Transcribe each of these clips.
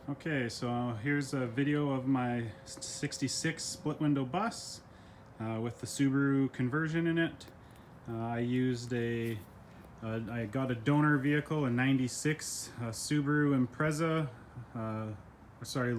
Okay, so here's a video of my 66 split window bus with the Subaru conversion in it. I got a donor vehicle, a 96 Subaru Impreza,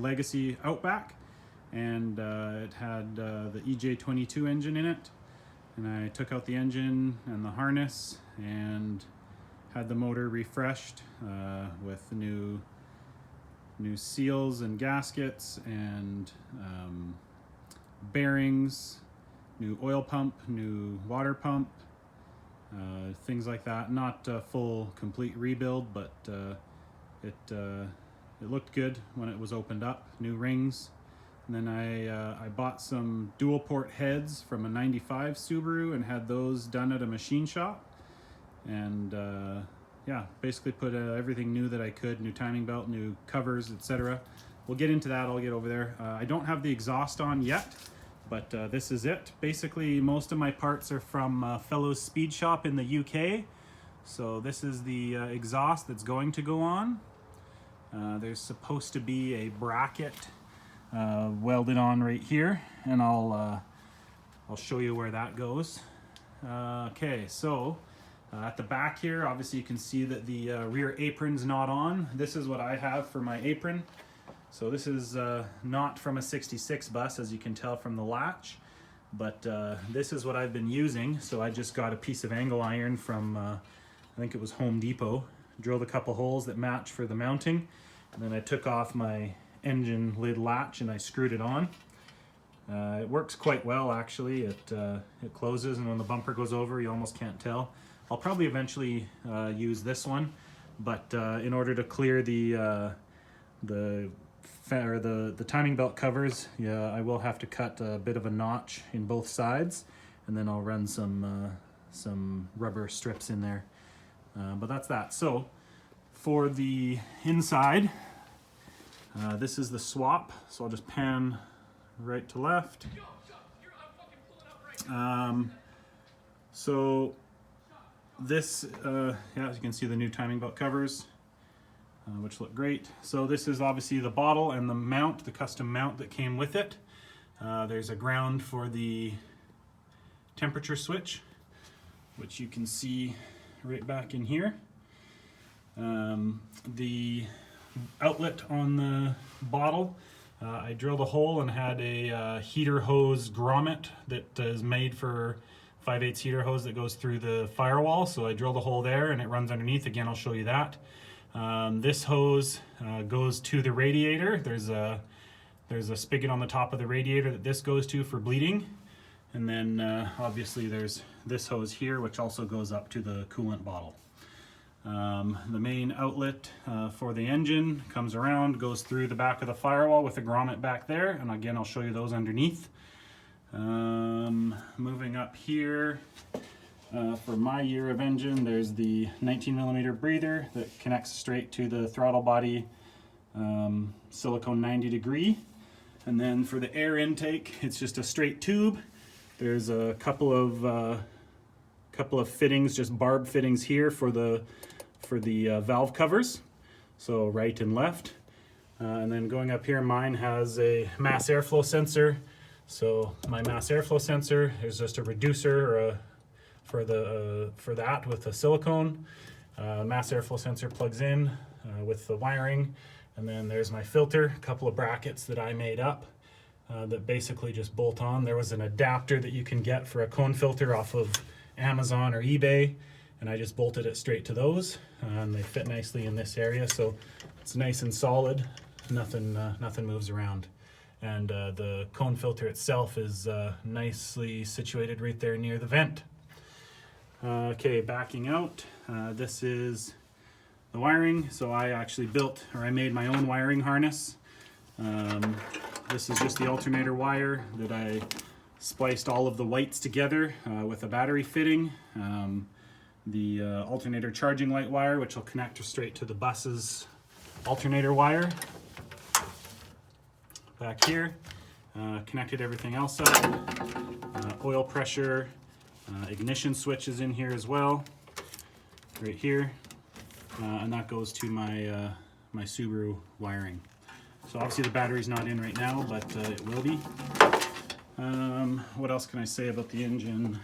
Legacy Outback, and it had the EJ22 engine in it. And I took out the engine and the harness and had the motor refreshed with new seals and gaskets and bearings, new oil pump, new water pump, things like that. Not a full complete rebuild, but it looked good when it was opened up. New rings. And then I bought some dual port heads from a 95 Subaru and had those done at a machine shop. And yeah, basically put everything new that I could, new timing belt, new covers, etc. We'll get into that, I'll get over there. I don't have the exhaust on yet, but this is it. Basically, most of my parts are from Fellows Speed Shop in the UK. So this is the exhaust that's going to go on. There's supposed to be a bracket welded on right here, and I'll show you where that goes. Okay, so at the back here, obviously you can see that the rear apron's not on. This is what I have for my apron. So this is not from a 66 bus, as you can tell from the latch, but this is what I've been using. So I just got a piece of angle iron from, I think it was Home Depot, drilled a couple holes that match for the mounting, and then I took off my engine lid latch and I screwed it on. It works quite well, actually. It closes, and when the bumper goes over, you almost can't tell. I'll probably eventually use this one, but in order to clear the timing belt covers, yeah, I will have to cut a bit of a notch in both sides, and then I'll run some rubber strips in there. But that's that. So for the inside, this is the swap. So I'll just pan right to left. So this, yeah, as you can see, the new timing belt covers, which look great. So this is obviously the bottle and the mount, the custom mount that came with it. There's a ground for the temperature switch, which you can see right back in here. The outlet on the bottle, I drilled a hole and had a heater hose grommet that is made for 5/8 heater hose that goes through the firewall. So I drilled a hole there and it runs underneath. Again, I'll show you that. This hose goes to the radiator. There's a spigot on the top of the radiator that this goes to for bleeding. And then obviously there's this hose here, which also goes up to the coolant bottle. The main outlet for the engine comes around, goes through the back of the firewall with the grommet back there. And again, I'll show you those underneath. Moving up here, for my year of engine, there's the 19mm breather that connects straight to the throttle body silicone 90°. And then for the air intake, it's just a straight tube. There's a couple of fittings, just barb fittings here for the valve covers, so right and left. And then going up here, mine has a mass airflow sensor. So my mass airflow sensor is just a reducer for that with a silicone. Mass airflow sensor plugs in with the wiring, and then there's my filter, a couple of brackets that I made up that basically just bolt on. There was an adapter that you can get for a cone filter off of Amazon or eBay, and I just bolted it straight to those, and they fit nicely in this area, so it's nice and solid. Nothing moves around. And the cone filter itself is nicely situated right there near the vent. Okay, backing out, this is the wiring. So I actually I made my own wiring harness. This is just the alternator wire that I spliced all of the whites together with a battery fitting. The alternator charging light wire, which will connect straight to the bus's alternator wire. Back here, connected everything else up. Oil pressure, ignition switch is in here as well, right here, and that goes to my my Subaru wiring. So obviously the battery's not in right now, but it will be. What else can I say about the engine?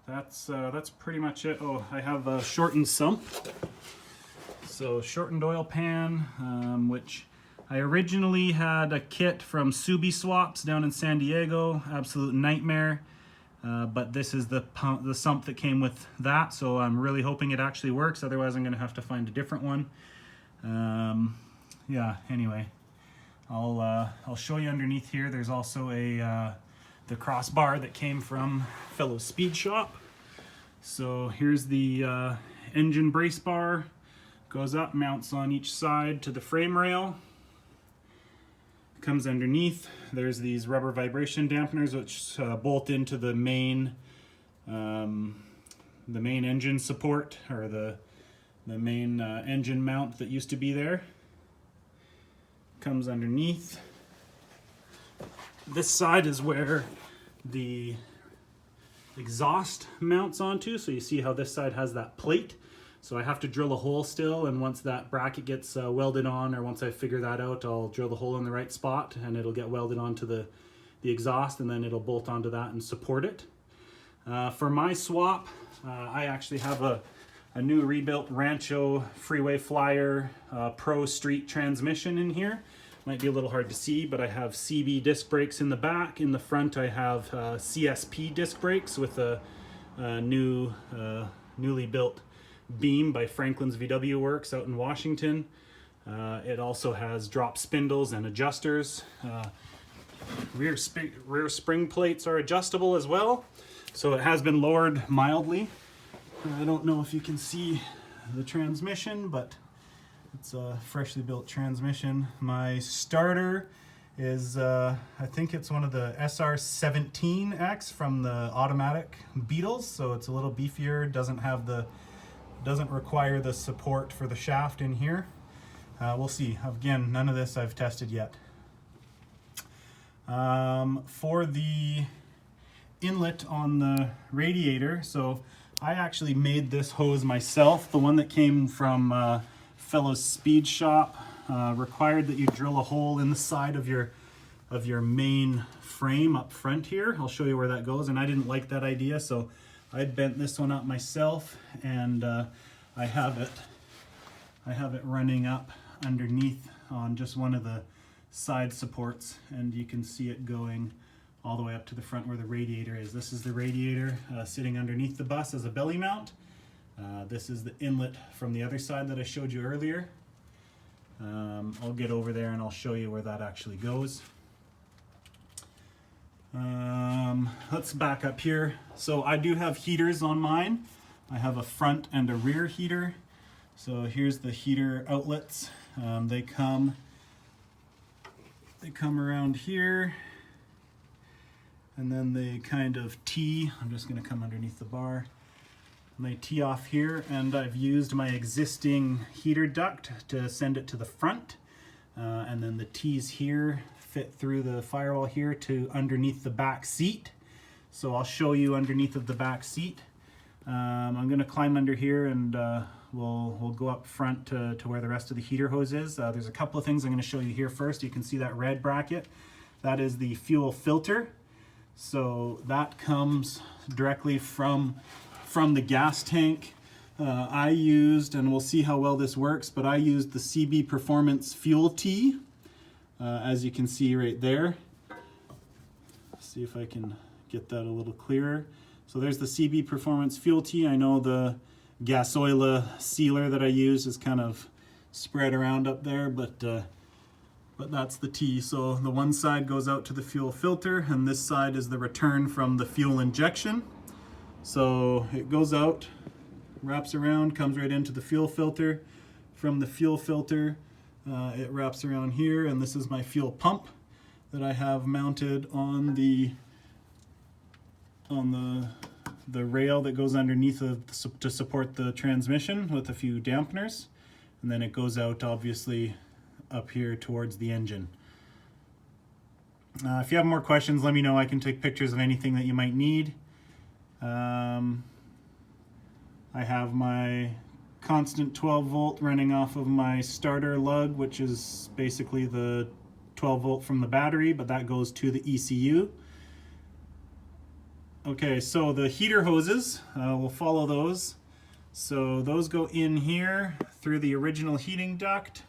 That's pretty much it. Oh, I have a shortened sump. So shortened oil pan, which I originally had a kit from Subi Swaps down in San Diego. Absolute nightmare. But this is the sump that came with that, so I'm really hoping it actually works. Otherwise, I'm going to have to find a different one. Yeah. Anyway, I'll show you underneath here. There's also the crossbar that came from fellow Speed Shop. So here's the engine brace bar. Goes up, mounts on each side to the frame rail. Comes underneath. There's these rubber vibration dampeners which bolt into the main engine support, or the main engine mount that used to be there. Comes underneath. This side is where the exhaust mounts onto, so you see how this side has that plate. So I have to drill a hole still, and once that bracket gets welded on, or once I figure that out, I'll drill the hole in the right spot and it'll get welded onto the exhaust, and then it'll bolt onto that and support it. For my swap, I actually have a new rebuilt Rancho Freeway Flyer Pro Street transmission in here. Might be a little hard to see, but I have CB disc brakes in the back. In the front I have CSP disc brakes with a newly built beam by Franklin's VW Works out in Washington. It also has drop spindles and adjusters. Rear spring plates are adjustable as well, so it has been lowered mildly. I don't know if you can see the transmission, but it's a freshly built transmission. My starter is, I think it's one of the SR17X from the automatic Beetles, so it's a little beefier, doesn't require the support for the shaft in here. We'll see. Again, none of this I've tested yet. For the inlet on the radiator, so I actually made this hose myself. The one that came from fellow Speed Shop required that you drill a hole in the side of your main frame up front here. I'll show you where that goes, and I didn't like that idea, so I bent this one up myself, and I have it running up underneath on just one of the side supports, and you can see it going all the way up to the front where the radiator is. This is the radiator sitting underneath the bus as a belly mount. This is the inlet from the other side that I showed you earlier. I'll get over there and I'll show you where that actually goes. Let's back up here. So I do have heaters on mine. I have a front and a rear heater. So here's the heater outlets. They come around here, and then they kind of tee. I'm just going to come underneath the bar. And they tee off here, and I've used my existing heater duct to send it to the front, and then the tees here fit through the firewall here to underneath the back seat. So I'll show you underneath of the back seat. I'm going to climb under here, and we'll go up front to where the rest of the heater hose is. There's a couple of things I'm going to show you here first. You can see that red bracket. That is the fuel filter. So that comes directly from the gas tank. I used, and we'll see how well this works, but I used the CB Performance Fuel Tee, as you can see right there. See if I can get that a little clearer. So there's the CB Performance Fuel Tee. I know the Gasoila sealer that I use is kind of spread around up there, but that's the T. So the one side goes out to the fuel filter, and this side is the return from the fuel injection. So it goes out, wraps around, comes right into the fuel filter. From the fuel filter, it wraps around here, and this is my fuel pump that I have mounted on the rail that goes underneath to support the transmission with a few dampeners, and then it goes out obviously up here towards the engine. If you have more questions, let me know. I can take pictures of anything that you might need. I have my constant 12 volt running off of my starter lug, which is basically the 12 volt from the battery, but that goes to the ECU. Okay, so the heater hoses, we'll follow those. So those go in here through the original heating duct,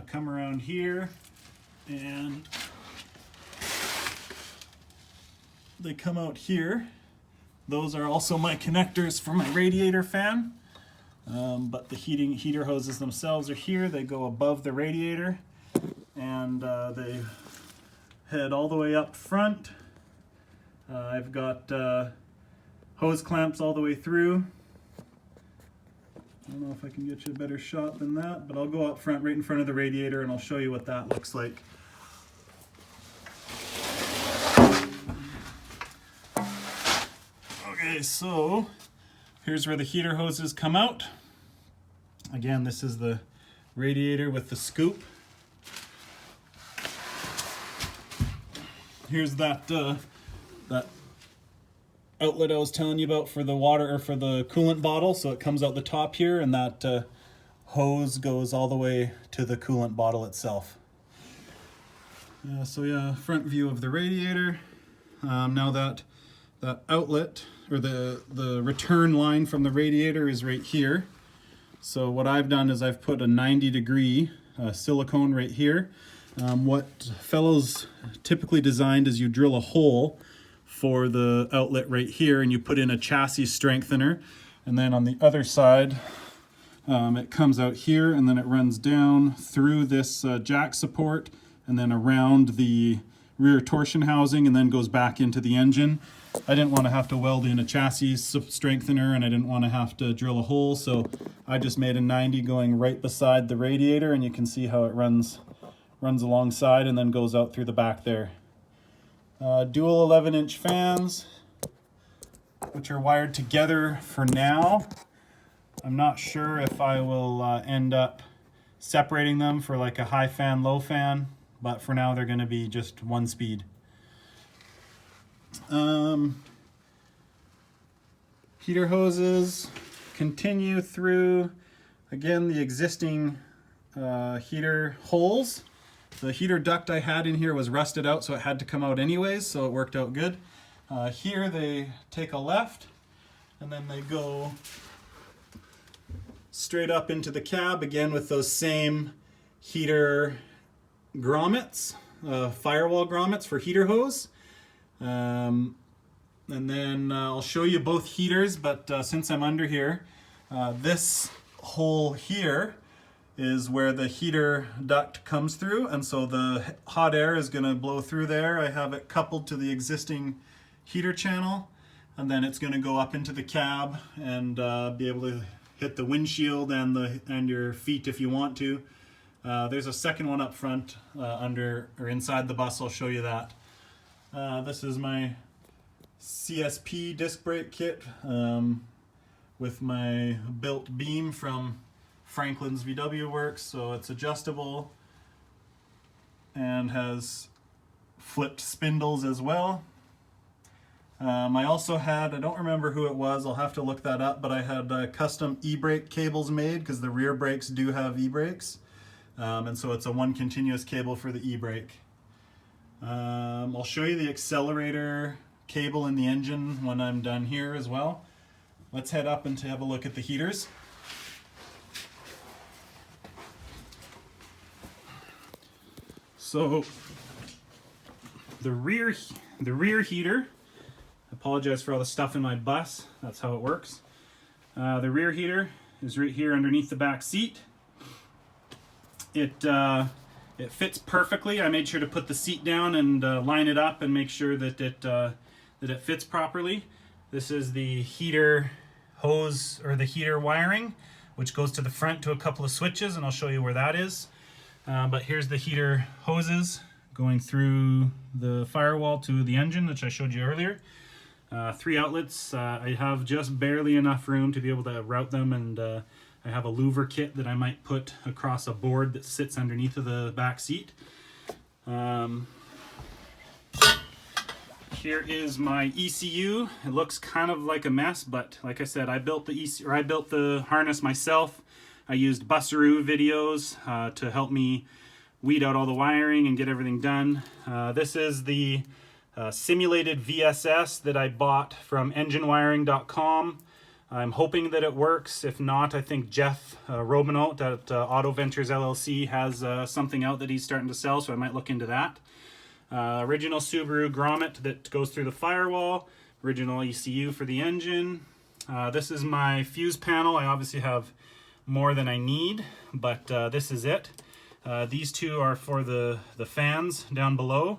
come around here, and they come out here. Those are also my connectors for my radiator fan, but the heater hoses themselves are here. They go above the radiator, and they head all the way up front. I've got hose clamps all the way through. I don't know if I can get you a better shot than that, but I'll go up front right in front of the radiator and I'll show you what that looks like. Okay, so here's where the heater hoses come out. Again, this is the radiator with the scoop. Here's that that outlet I was telling you about for the water, or for the coolant bottle. So it comes out the top here, and that hose goes all the way to the coolant bottle itself. So yeah, front view of the radiator. Now that outlet, or the return line from the radiator, is right here. So what I've done is I've put a 90-degree silicone right here. What Fellows typically designed is you drill a hole for the outlet right here, and you put in a chassis strengthener, and then on the other side it comes out here, and then it runs down through this jack support, and then around the rear torsion housing, and then goes back into the engine. I didn't want to have to weld in a chassis strengthener, and I didn't want to have to drill a hole, so I just made a 90 going right beside the radiator, and you can see how it runs alongside and then goes out through the back there. Dual 11-inch fans, which are wired together for now. I'm not sure if I will end up separating them for like a high fan, low fan, but for now they're going to be just one speed. Heater hoses continue through, again, the existing heater holes. The heater duct I had in here was rusted out, so it had to come out anyways, so it worked out good. Here they take a left, and then they go straight up into the cab, again with those same heater grommets, firewall grommets for heater hose. And then I'll show you both heaters, but since I'm under here, this hole here is where the heater duct comes through, and so the hot air is going to blow through there. I have it coupled to the existing heater channel, and then it's going to go up into the cab and be able to hit the windshield and your feet if you want to. There's a second one up front under or inside the bus. I'll show you that. This is my CSP disc brake kit with my built beam from Franklin's VW Works, so it's adjustable and has flipped spindles as well. I also had, I don't remember who it was, I'll have to look that up, but I had custom e-brake cables made because the rear brakes do have e-brakes, and so it's a one continuous cable for the e-brake. I'll show you the accelerator cable in the engine when I'm done here as well. Let's head up and have a look at the heaters. So the rear heater, I apologize for all the stuff in my bus, that's how it works. The rear heater is right here underneath the back seat. It fits perfectly. I made sure to put the seat down and line it up and make sure that it fits properly. This is the heater hose, or the heater wiring, which goes to the front to a couple of switches, and I'll show you where that is. But here's the heater hoses going through the firewall to the engine, which I showed you earlier. 3 outlets. I have just barely enough room to be able to route them, and I have a louver kit that I might put across a board that sits underneath of the back seat. Here is my ECU. It looks kind of like a mess, but like I said, I built the harness myself. I used Subaru videos to help me weed out all the wiring and get everything done. This is the simulated VSS that I bought from enginewiring.com. I'm hoping that it works. If not, I think Jeff Robinault at Auto Ventures LLC has something out that he's starting to sell, so I might look into that. Original Subaru grommet that goes through the firewall. Original ECU for the engine. This is my fuse panel. I obviously have more than I need, but this is it. These two are for the fans down below.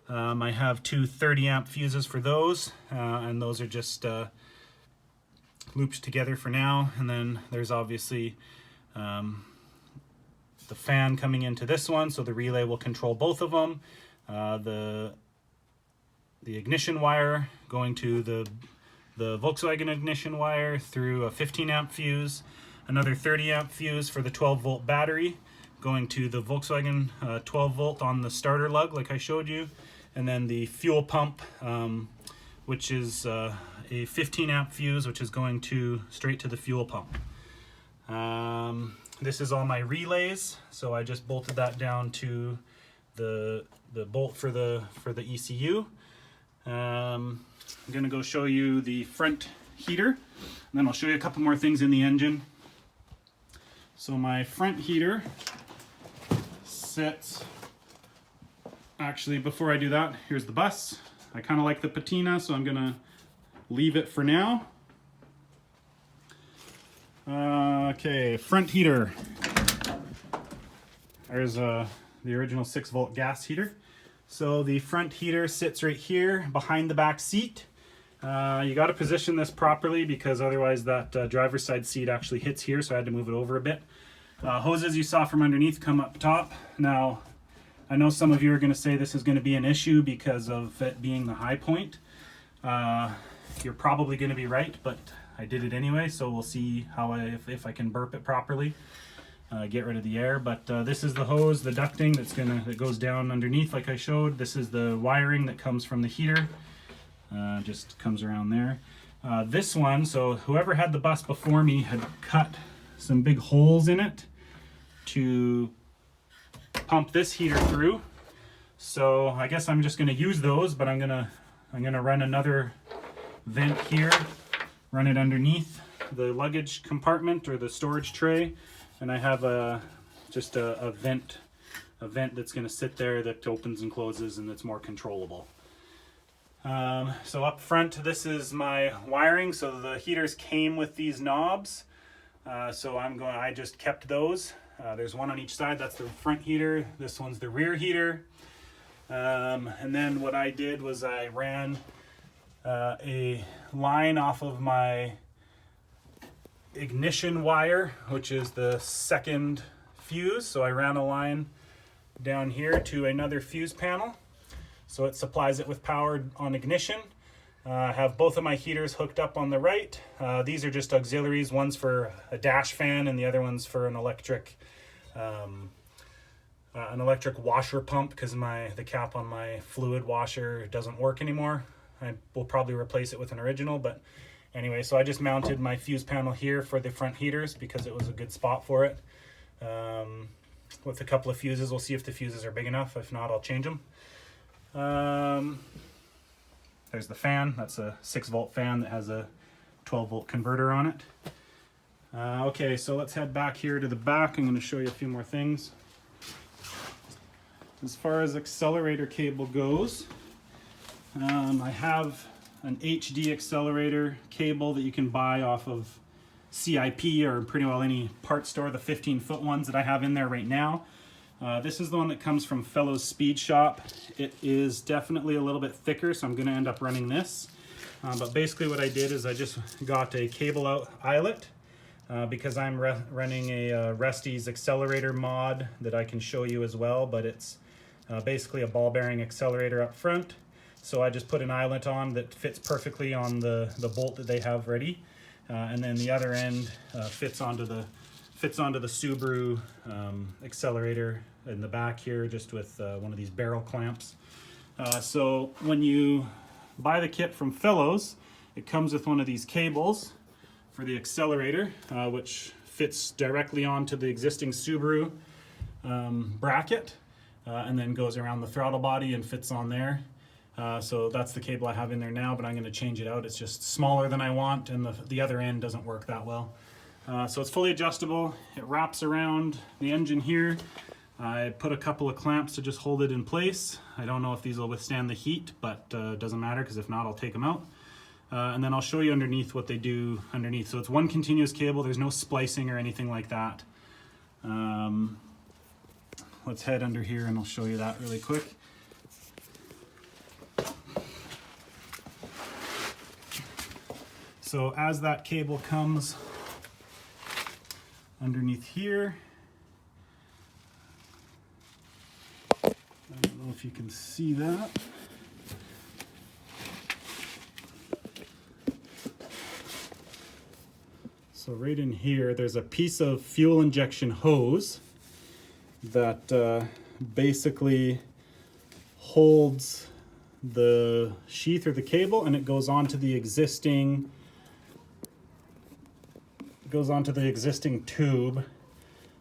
I have two 30 amp fuses for those, and those are just looped together for now. And then there's obviously the fan coming into this one, so the relay will control both of them. The ignition wire going to the Volkswagen ignition wire through a 15 amp fuse, another 30 amp fuse for the 12 volt battery going to the Volkswagen 12 volt on the starter lug like I showed you, and then the fuel pump, which is a 15 amp fuse, which is going straight to the fuel pump. This is all my relays, so I just bolted that down to the bolt for the ECU. I'm gonna go show you the front heater, and then I'll show you a couple more things in the engine. So my front heater sits, actually before I do that, here's the bus. I kind of like the patina, so I'm gonna leave it for now. Okay, front heater. There's the original 6 volt gas heater. So the front heater sits right here behind the back seat. You got to position this properly because otherwise that driver's side seat actually hits here, so I had to move it over a bit. Hoses you saw from underneath come up top. Now, I know some of you are going to say this is going to be an issue because of it being the high point. You're probably going to be right, but I did it anyway, so we'll see how if I can burp it properly. Get rid of the air, but this is the hose, the ducting that goes down underneath like I showed. This is the wiring that comes from the heater, just comes around there. This one, so whoever had the bus before me had cut some big holes in it to pump this heater through. So I guess I'm just going to use those, but I'm gonna run another vent here, run it underneath the luggage compartment or the storage tray. And I have just a vent that's going to sit there that opens and closes and that's more controllable. So up front, this is my wiring. So the heaters came with these knobs. So I just kept those. There's one on each side. That's the front heater. This one's the rear heater. And then what I did was I ran a line off of my ignition wire, which is the second fuse. So I ran a line down here to another fuse panel, so it supplies it with power on ignition. I have both of my heaters hooked up on the right. These are just auxiliaries. One's for a dash fan and the other one's for an electric washer pump, because the cap on my fluid washer doesn't work anymore. I will probably replace it with an original, but anyway, so I just mounted my fuse panel here for the front heaters because it was a good spot for it. With a couple of fuses, we'll see if the fuses are big enough. If not, I'll change them. There's the fan. That's a 6 volt fan that has a 12 volt converter on it. Okay, so let's head back here to the back. I'm going to show you a few more things. As far as accelerator cable goes, I have an HD accelerator cable that you can buy off of CIP or pretty well any part store, the 15-foot ones that I have in there right now. This is the one that comes from Fellows Speed Shop. It is definitely a little bit thicker, so I'm going to end up running this. But basically what I did is I just got a cable out eyelet because I'm running a Rusty's accelerator mod that I can show you as well, but it's basically a ball bearing accelerator up front. So I just put an eyelet on that fits perfectly on the bolt that they have ready, and then the other end fits onto the Subaru accelerator in the back here, just with one of these barrel clamps. So when buy the kit from Fellows, it comes with one of these cables for the accelerator, which fits directly onto the existing Subaru bracket, and then goes around the throttle body and fits on there. So that's the cable I have in there now, but I'm going to change it out. It's just smaller than I want, and the other end doesn't work that well. So it's fully adjustable. It wraps around the engine here. I put a couple of clamps to just hold it in place. I don't know if these will withstand the heat, but it doesn't matter, because if not, I'll take them out. And then I'll show you underneath what they do underneath. So it's one continuous cable. There's no splicing or anything like that. Let's head under here and I'll show you that really quick. So as that cable comes underneath here, I don't know if you can see that. So right in here, there's a piece of fuel injection hose that basically holds the sheath or the cable, and it goes onto the existing tube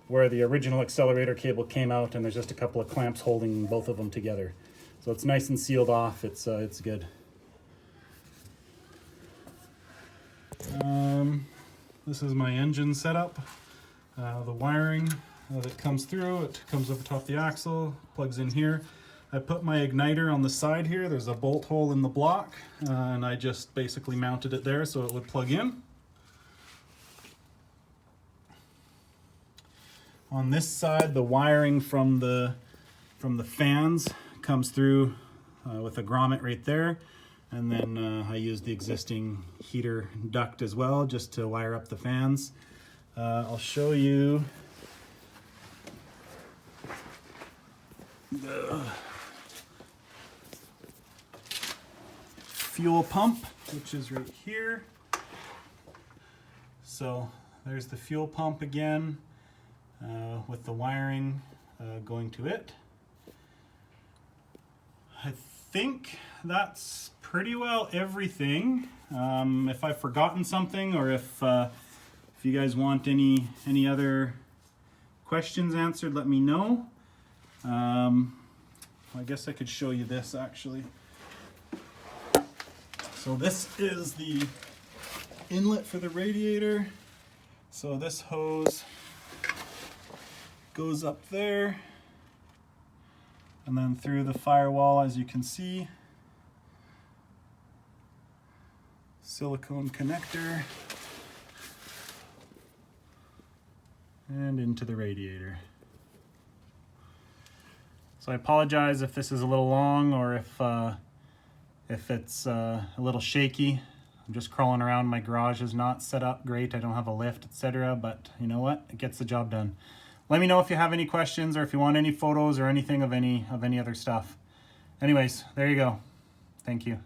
where the original accelerator cable came out, and there's just a couple of clamps holding both of them together. So it's nice and sealed off. It's good. This is my engine setup. The wiring that comes through, it comes over top the axle, plugs in here. I put my igniter on the side here. There's a bolt hole in the block, and I just basically mounted it there so it would plug in. On this side, the wiring from the fans comes through with a grommet right there, and then I use the existing heater duct as well just to wire up the fans. I'll show you the fuel pump, which is right here. So there's the fuel pump again, with the wiring going to it. I think that's pretty well everything. If I've forgotten something, or if you guys want any other questions answered, let me know. I guess I could show you this actually. So this is the inlet for the radiator. So this hose goes up there and then through the firewall, as you can see. Silicone connector and into the radiator. So I apologize if this is a little long, or if it's a little shaky. I'm just crawling around. My garage is not set up great. I don't have a lift, etc. But you know what? It gets the job done. Let me know if you have any questions, or if you want any photos or anything of any other stuff. Anyways, there you go. Thank you.